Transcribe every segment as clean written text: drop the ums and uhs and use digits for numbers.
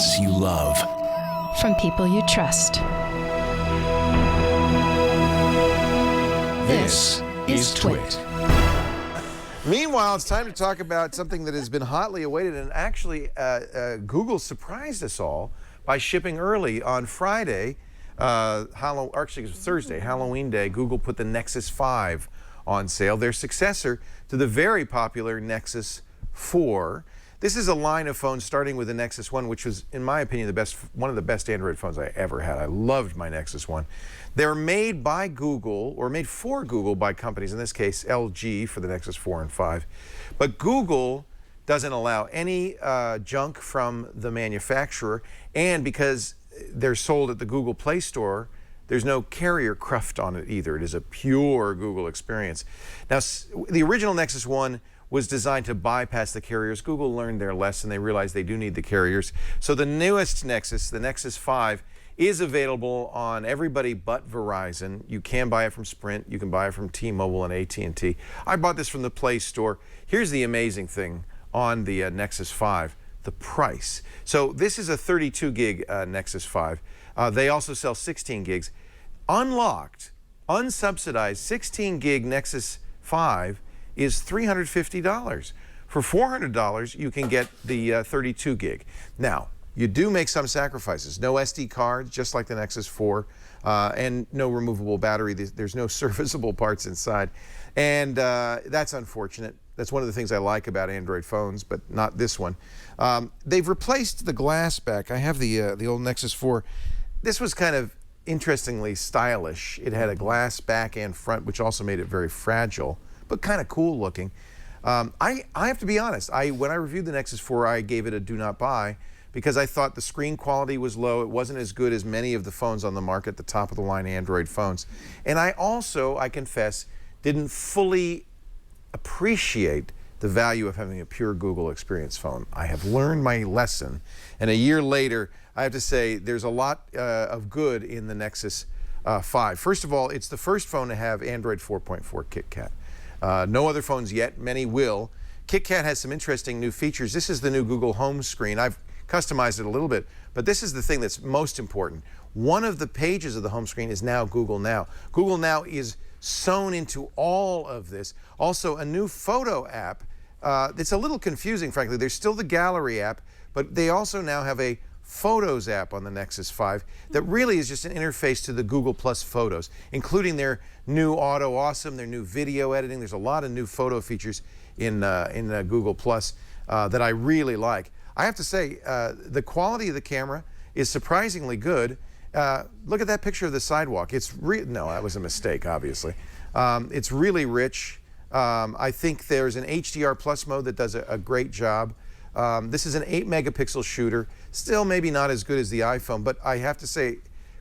podcasts you love. From people you trust. This is Twit. Meanwhile, it's time to talk about something that has been hotly awaited, and actually Google surprised us all by shipping early on Friday, actually it was Thursday, Halloween Day. Google put the Nexus 5 on sale, their successor to the very popular Nexus 4. This is a line of phones starting with the Nexus 1, which was, in my opinion, one of the best Android phones I ever had. I loved my Nexus 1. They're made by Google, or made for Google by companies, in this case LG for the Nexus 4 and 5. But Google doesn't allow any junk from the manufacturer, and because they're sold at the Google Play Store, there's no carrier cruft on it either. It is a pure Google experience. Now, the original Nexus 1 was designed to bypass the carriers. Google learned their lesson. They realized they do need the carriers. So the newest Nexus, the Nexus 5, is available on everybody but Verizon. You can buy it from Sprint. You can buy it from T-Mobile and AT&T. I bought this from the Play Store. Here's the amazing thing on the Nexus 5, the price. So this is a 32 gig Nexus 5. They also sell 16 gigs. Unlocked, unsubsidized 16 gig Nexus 5 is $350. For $400, you can get the 32 gig. Now, you do make some sacrifices. No SD cards, just like the Nexus 4, and no removable battery. There's no serviceable parts inside. And that's unfortunate. That's one of the things I like about Android phones, but not this one. They've replaced the glass back. I have the old Nexus 4. This was kind of interestingly stylish. It had a glass back and front, which also made it very fragile, but kind of cool looking. I have to be honest, when I reviewed the Nexus 4, I gave it a do not buy because I thought the screen quality was low. It wasn't as good as many of the phones on the market, the top of the line Android phones. And I also, I confess, didn't fully appreciate the value of having a pure Google experience phone. I have learned my lesson, and a year later, I have to say there's a lot of good in the Nexus 5. First of all, it's the first phone to have Android 4.4 KitKat. No other phones yet, many will. KitKat has some interesting new features. This is the new Google home screen. I've customized it a little bit, but this is the thing that's most important. One of the pages of the home screen is now Google Now. Google Now is sewn into all of this. Also, a new photo app. It's a little confusing, frankly. There's still the Gallery app, but they also now have a Photos app on the Nexus 5 that really is just an interface to the Google Plus Photos, including their new Auto Awesome, their new video editing. There's a lot of new photo features in Google Plus that I really like. I have to say, the quality of the camera is surprisingly good. Look at that picture of the sidewalk. No, that was a mistake, obviously. It's really rich. I think there's an HDR Plus mode that does a great job. This is an 8 megapixel shooter, still maybe not as good as the iPhone, but I have to say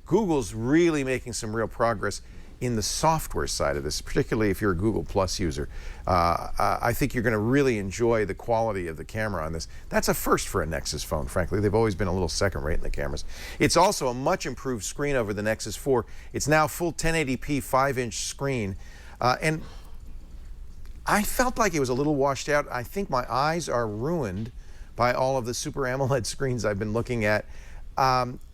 Google's really making some real progress in the software side of this, particularly if you're a Google Plus user. I think you're going to really enjoy the quality of the camera on this. That's a first for a Nexus phone, frankly. They've always been a little second rate in the cameras. It's also a much improved screen over the Nexus 4. It's now full 1080p 5-inch screen, and I felt like it was a little washed out. I think my eyes are ruined by all of the Super AMOLED screens I've been looking at.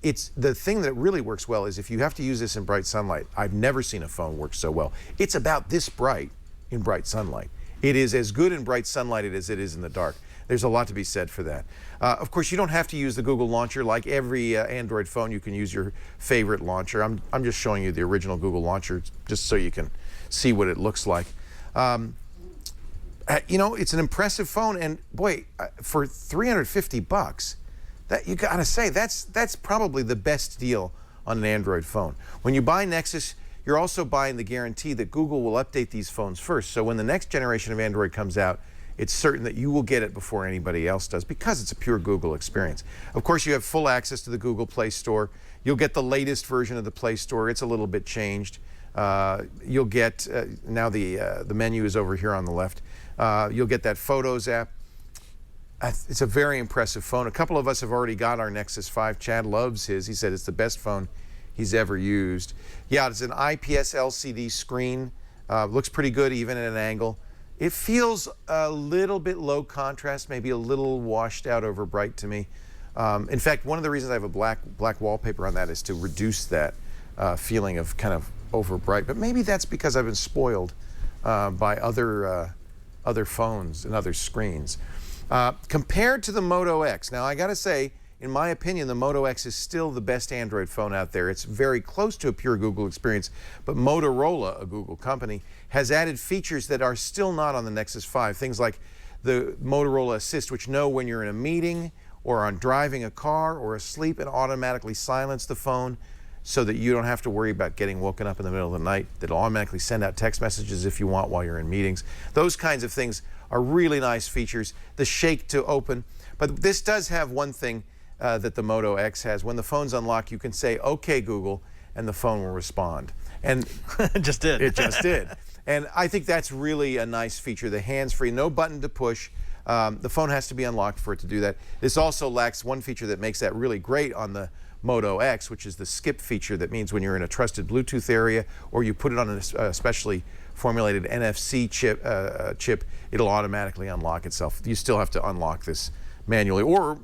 It's the thing that really works well is if you have to use this in bright sunlight. I've never seen a phone work so well. It's about this bright in bright sunlight. It is as good in bright sunlight as it is in the dark. There's a lot to be said for that. Of course, you don't have to use the Google launcher. Like every Android phone, you can use your favorite launcher. I'm just showing you the original Google launcher just so you can see what it looks like. You know, it's an impressive phone, and boy, for $350, that you gotta say that's probably the best deal on an Android phone. When you buy Nexus, you're also buying the guarantee that Google will update these phones first. So when the next generation of Android comes out, it's certain that you will get it before anybody else does because it's a pure Google experience. Of course, you have full access to the Google Play Store. You'll get the latest version of the Play Store. It's a little bit changed. You'll get, now the menu is over here on the left. You'll get that Photos app. It's a very impressive phone. A couple of us have already got our Nexus 5. Chad loves his. He said it's the best phone he's ever used. Yeah, it's an IPS LCD screen. Looks pretty good even at an angle. It feels a little bit low contrast, maybe a little washed out over bright to me. In fact, one of the reasons I have a black wallpaper on that is to reduce that feeling of kind of over bright. But maybe that's because I've been spoiled by other phones and other screens. Compared to the Moto X, now I gotta say, in my opinion, the Moto X is still the best Android phone out there. It's very close to a pure Google experience, but Motorola, a Google company, has added features that are still not on the Nexus 5. Things like the Motorola Assist, which know when you're in a meeting or on driving a car or asleep and automatically silence the phone so that you don't have to worry about getting woken up in the middle of the night. That'll automatically send out text messages if you want while you're in meetings. Those kinds of things are really nice features. The shake to open. But this does have one thing that the Moto X has. When the phone's unlocked, you can say, "Okay, Google," and the phone will respond. And it just did. It just did. And I think that's really a nice feature. The hands-free, no button to push. The phone has to be unlocked for it to do that. This also lacks one feature that makes that really great on the Moto X, which is the skip feature. That means when you're in a trusted Bluetooth area or you put it on a specially formulated NFC chip, it'll automatically unlock itself. You still have to unlock this manually or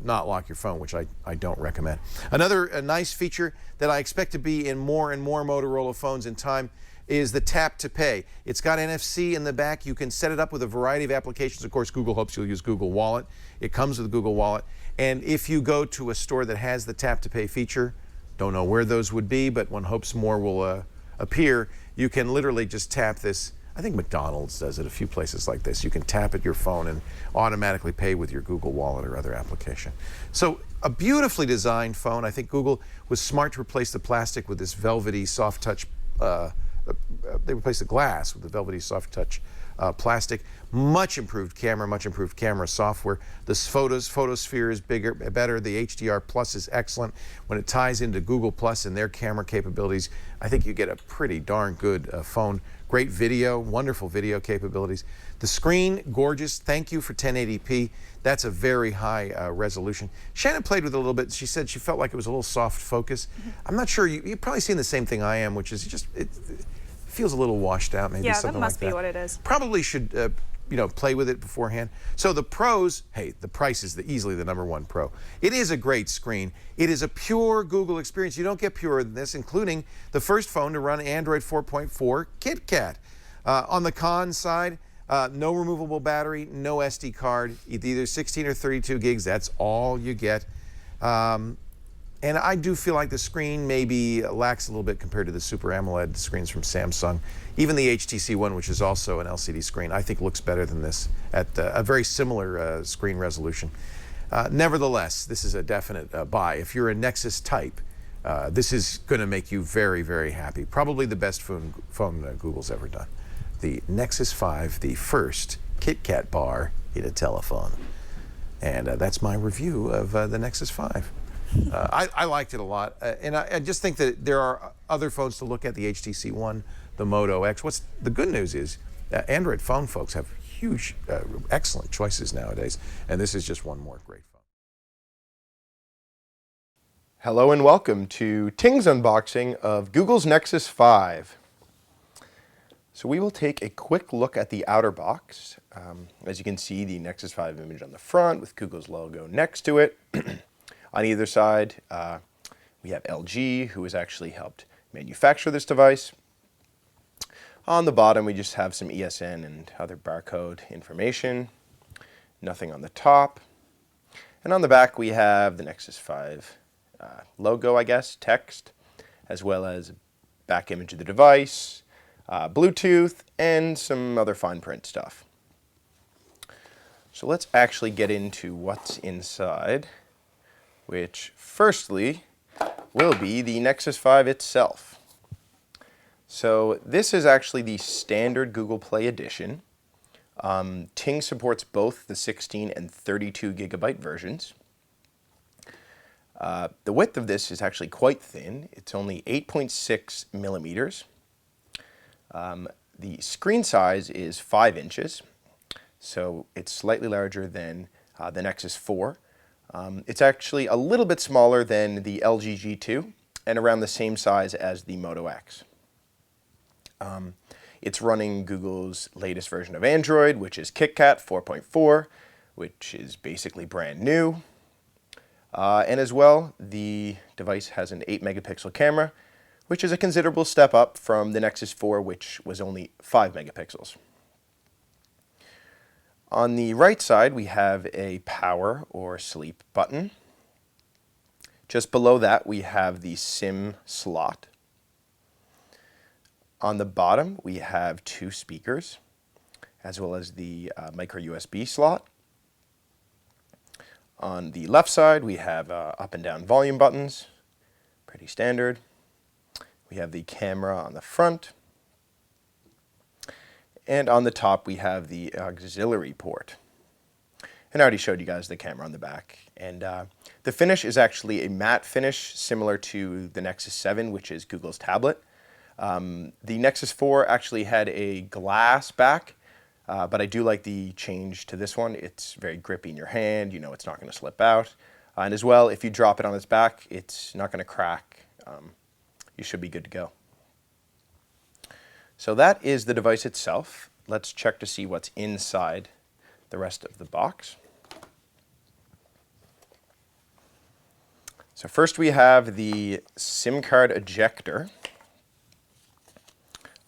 not lock your phone, which I don't recommend. Another nice feature that I expect to be in more and more Motorola phones in time is the tap to pay. It's got NFC in the back. You can set it up with a variety of applications. Of course, Google hopes you'll use Google Wallet. It comes with Google Wallet. And if you go to a store that has the tap to pay feature, don't know where those would be, but one hopes more will appear, you can literally just tap this. I think McDonald's does it, a few places like this. You can tap at your phone and automatically pay with your Google Wallet or other application. So a beautifully designed phone. I think Google was smart to replace the plastic with this velvety soft touch. They replaced the glass with the velvety soft touch plastic. Much improved camera software. The photosphere is better. The HDR Plus is excellent. When it ties into Google Plus and their camera capabilities, I think you get a pretty darn good phone. Great video, wonderful video capabilities. The screen, gorgeous. Thank you for 1080p. That's a very high resolution. Shannon played with it a little bit. She said she felt like it was a little soft focus. I'm not sure. You've probably seen the same thing I am, which is just, it feels a little washed out, maybe something like that. Yeah, that must be what it is. Probably should play with it beforehand. So the pros, hey, the price is easily the #1 pro. It is a great screen. It is a pure Google experience. You don't get purer than this, including the first phone to run Android 4.4 KitKat. On the con side, no removable battery, no SD card, either 16 or 32 gigs. That's all you get. And I do feel like the screen maybe lacks a little bit compared to the Super AMOLED screens from Samsung. Even the HTC One, which is also an LCD screen, I think looks better than this at a very similar screen resolution. Nevertheless, this is a definite buy. If you're a Nexus type, this is going to make you very, very happy. Probably the best phone Google's ever done. The Nexus 5, the first KitKat bar in a telephone. And that's my review of the Nexus 5. I liked it a lot, and I just think that there are other phones to look at, the HTC One, the Moto X. The good news is Android phone folks have huge, excellent choices nowadays, and this is just one more great phone. Hello and welcome to Ting's unboxing of Google's Nexus 5. So we will take a quick look at the outer box. As you can see, the Nexus 5 image on the front with Google's logo next to it. On either side, we have LG, who has actually helped manufacture this device. On the bottom, we just have some ESN and other barcode information. Nothing on the top. And on the back, we have the Nexus 5 logo, I guess, text, as well as back image of the device, Bluetooth, and some other fine print stuff. So let's actually get into what's inside, which firstly will be the Nexus 5 itself. So this is actually the standard Google Play edition. Ting supports both the 16 and 32 gigabyte versions. The width of this is actually quite thin. It's only 8.6 millimeters. The screen size is 5 inches, so it's slightly larger than the Nexus 4. It's actually a little bit smaller than the LG G2 and around the same size as the Moto X. It's running Google's latest version of Android, which is KitKat 4.4, which is basically brand new. And as well, the device has an 8 megapixel camera, which is a considerable step up from the Nexus 4, which was only 5 megapixels. On the right side, we have a power or sleep button. Just below that, we have the SIM slot. On the bottom, we have 2 speakers, as well as the micro USB slot. On the left side, we have up and down volume buttons, pretty standard. We have the camera on the front. And on the top, we have the auxiliary port. And I already showed you guys the camera on the back. And the finish is actually a matte finish, similar to the Nexus 7, which is Google's tablet. The Nexus 4 actually had a glass back, but I do like the change to this one. It's very grippy in your hand. You know it's not going to slip out. And as well, if you drop it on its back, it's not going to crack. You should be good to go. So that is the device itself. Let's check to see what's inside the rest of the box. So first we have the SIM card ejector,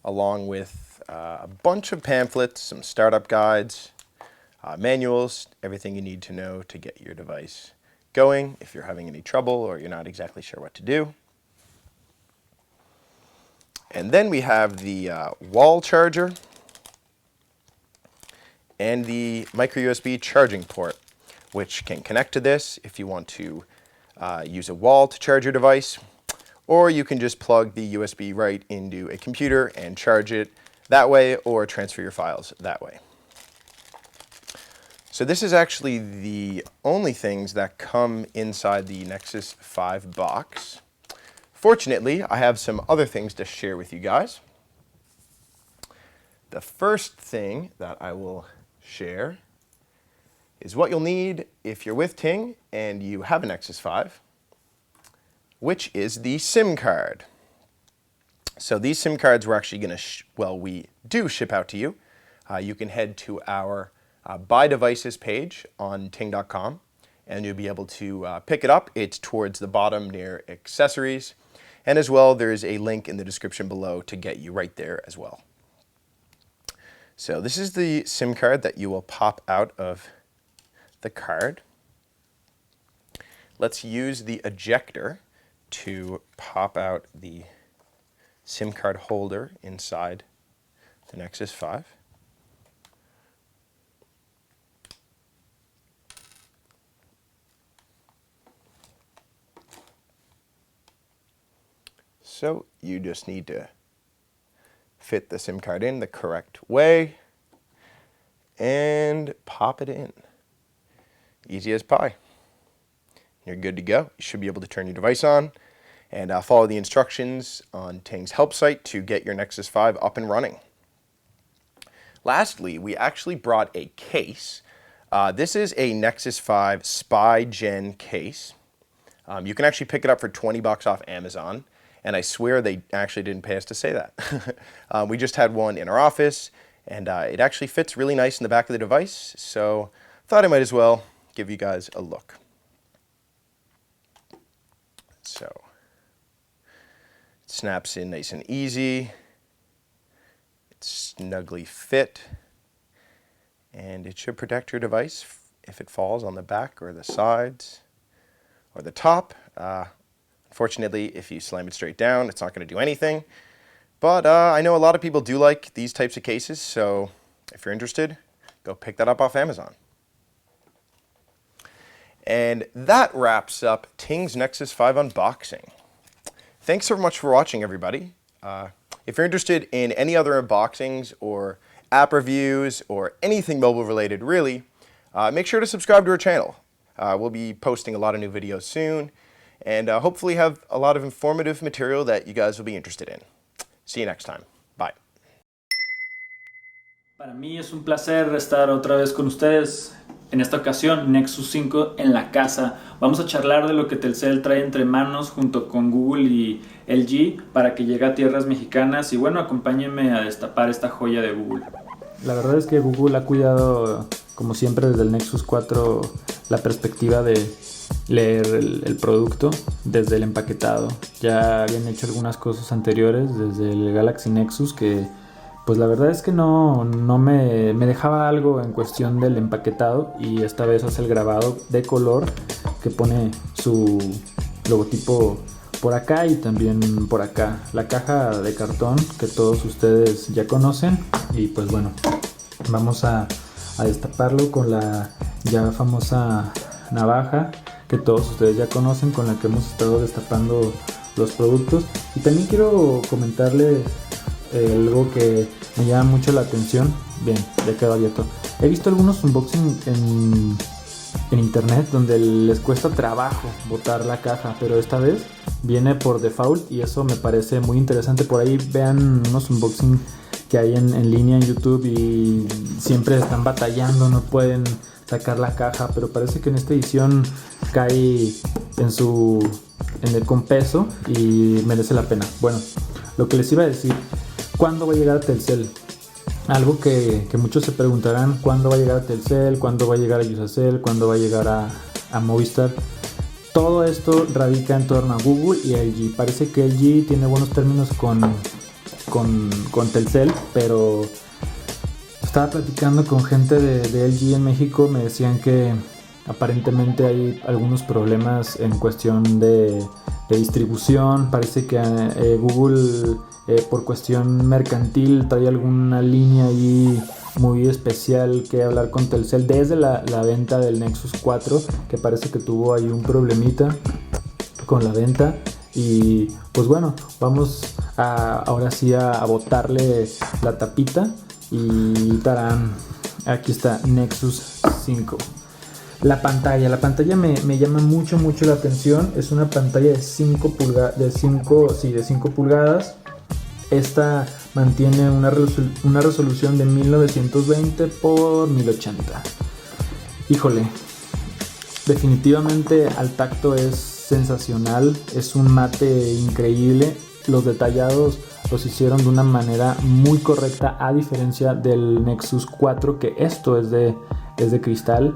along with a bunch of pamphlets, some startup guides, manuals, everything you need to know to get your device going if you're having any trouble or you're not exactly sure what to do. And then we have the wall charger and the micro USB charging port, which can connect to this if you want to use a wall to charge your device, or you can just plug the USB right into a computer and charge it that way, or transfer your files that way. So this is actually the only things that come inside the Nexus 5 box. Fortunately, I have some other things to share with you guys. The first thing that I will share is what you'll need if you're with Ting and you have a Nexus 5, which is the SIM card. So these SIM cards we're actually going to, we do ship out to you. You can head to our Buy Devices page on ting.com and you'll be able to pick it up. It's towards the bottom near accessories. And as well, there is a link in the description below to get you right there as well. So this is the SIM card that you will pop out of the card. Let's use the ejector to pop out the SIM card holder inside the Nexus 5. So you just need to fit the SIM card in the correct way and pop it in. Easy as pie. You're good to go. You should be able to turn your device on and follow the instructions on Ting's help site to get your Nexus 5 up and running. Lastly, we actually brought a case. This is a Nexus 5 Spy Gen case. You can actually pick it up for $20 off Amazon. And I swear they actually didn't pay us to say that. We just had one in our office, and it actually fits really nice in the back of the device, so thought I might as well give you guys a look. So, it snaps in nice and easy. It's snugly fit, and it should protect your device if it falls on the back or the sides or the top. Unfortunately, if you slam it straight down, it's not going to do anything. But I know a lot of people do like these types of cases, so if you're interested, go pick that up off Amazon. And that wraps up Ting's Nexus 5 unboxing. Thanks so much for watching, everybody. If you're interested in any other unboxings or app reviews or anything mobile related, really, make sure to subscribe to our channel. We'll be posting a lot of new videos soon. And hopefully have a lot of informative material that you guys will be interested in. See you next time. Bye. Para mí es un placer estar otra vez con ustedes. En esta ocasión, Nexus 5 en la casa. Vamos a charlar de lo que Telcel trae entre manos junto con Google y LG para que llegue a tierras mexicanas. Y bueno, acompáñenme a destapar esta joya de Google. La verdad es que Google ha cuidado, como siempre, desde el Nexus 4 la perspectiva de leer el producto desde el empaquetado. Ya habían hecho algunas cosas anteriores desde el Galaxy Nexus que pues la verdad es que no me dejaba algo en cuestión del empaquetado, y esta vez hace el grabado de color que pone su logotipo por acá y también por acá. La caja de cartón que todos ustedes ya conocen, y pues bueno, vamos a destaparlo con la ya famosa navaja que todos ustedes ya conocen, con la que hemos estado destapando los productos. Y también quiero comentarles algo que me llama mucho la atención. Bien, ya quedó abierto. He visto algunos unboxing en internet donde les cuesta trabajo botar la caja, pero esta vez viene por default y eso me parece muy interesante. Por ahí vean unos unboxing que hay en línea en YouTube y siempre están batallando, no pueden sacar la caja, pero parece que en esta edición cae con peso y merece la pena. Bueno, lo que les iba a decir, ¿cuándo va a llegar a Telcel? Algo que muchos se preguntarán: ¿cuándo va a llegar a Telcel? ¿Cuándo va a llegar a Usacell? ¿Cuándo va a llegar a Movistar? Todo esto radica en torno a Google y LG. Parece que LG tiene buenos términos con Telcel, pero estaba platicando con gente de LG en México. Me decían que aparentemente hay algunos problemas en cuestión de distribución. Parece que Google por cuestión mercantil trae alguna línea ahí muy especial que hablar con Telcel desde la venta del Nexus 4, que parece que tuvo ahí un problemita con la venta. Y pues bueno, vamos ahora sí a botarle la tapita y tarán, aquí está Nexus 5. La pantalla me llama mucho la atención. Es una pantalla de 5 pulgadas. Esta mantiene una resolución de 1920 por 1080. Híjole, definitivamente al tacto es sensacional. Es un mate increíble. Los detallados los hicieron de una manera muy correcta, a diferencia del Nexus 4, que esto es de cristal,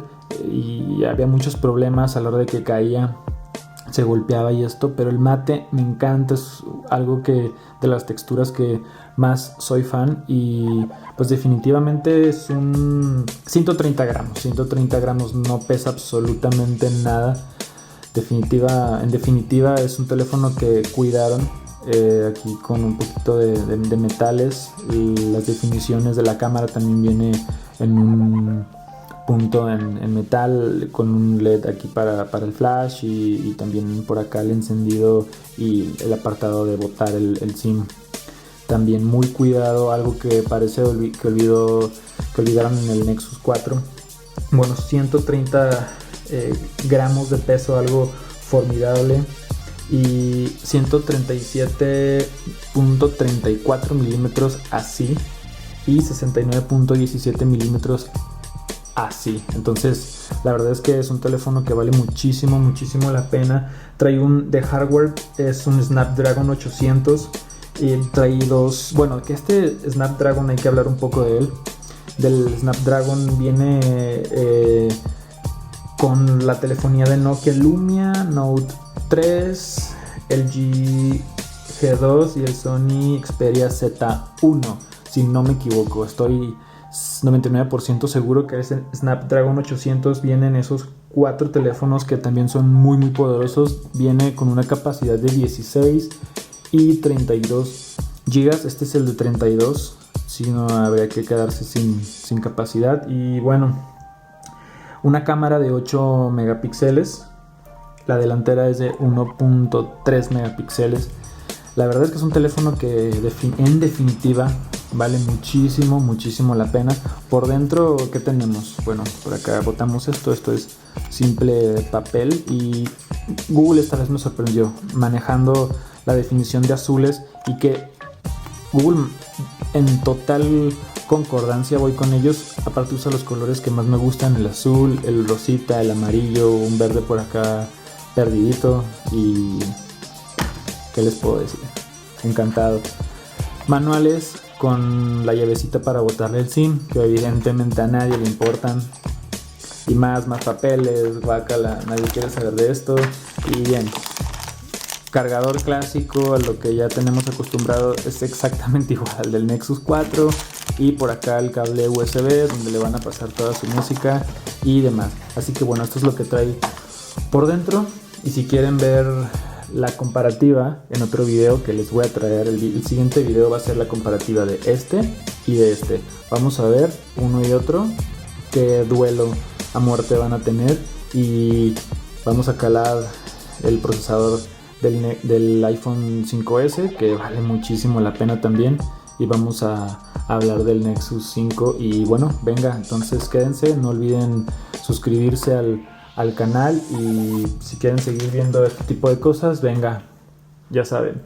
y había muchos problemas a la hora de que caía, se golpeaba y esto, pero el mate me encanta. Es algo de las texturas que más soy fan, y pues definitivamente es un 130 gramos, no pesa absolutamente nada. En definitiva es un teléfono que cuidaron aquí con un poquito de metales, y las definiciones de la cámara también viene en un punto en metal con un LED aquí para el flash, y también por acá el encendido y el apartado de botar el SIM. También muy cuidado, algo que parece que olvidaron en el Nexus 4. Bueno, 130 gramos de peso, algo formidable, y 137.34 milímetros así, y 69.17 milímetros así. Entonces la verdad es que es un teléfono que vale muchísimo la pena. Trae de hardware es un Snapdragon 800, y trae que este Snapdragon hay que hablar un poco de él. Del Snapdragon viene con la telefonía de Nokia Lumia, Note 3, LG G2 y el Sony Xperia Z1, si no me equivoco. Estoy 99% seguro que ese Snapdragon 800 viene en esos 4 teléfonos, que también son muy poderosos. Viene con una capacidad de 16 y 32 GB. Este es el de 32, si no habría que quedarse sin capacidad. Y bueno, una cámara de 8 megapíxeles. La delantera es de 1.3 megapíxeles. La verdad es que es un teléfono que en definitiva vale muchísimo la pena. Por dentro, ¿qué tenemos? Bueno, por acá botamos esto es simple papel, y Google esta vez me sorprendió manejando la definición de azules, y que Google en total concordancia voy con ellos. Aparte usa los colores que más me gustan: el azul, el rosita, el amarillo, un verde por acá perdidito, y ¿qué les puedo decir? Encantado. Manuales con la llavecita para botarle el SIM, que evidentemente a nadie le importan. y más papeles, guácala, nadie quiere saber de esto. Y bien, cargador clásico, a lo que ya tenemos acostumbrado, es exactamente igual al del Nexus 4. Y por acá el cable USB donde le van a pasar toda su música y demás. Así que bueno, esto es lo que trae por dentro. Y si quieren ver la comparativa en otro video que les voy a traer, el siguiente video va a ser la comparativa de este y de este. Vamos a ver uno y otro qué duelo a muerte van a tener, y vamos a calar el procesador del iPhone 5S, que vale muchísimo la pena también, y vamos a hablar del Nexus 5. Y bueno, venga, entonces quédense, no olviden suscribirse al canal, y si quieren seguir viendo este tipo de cosas, venga, ya saben.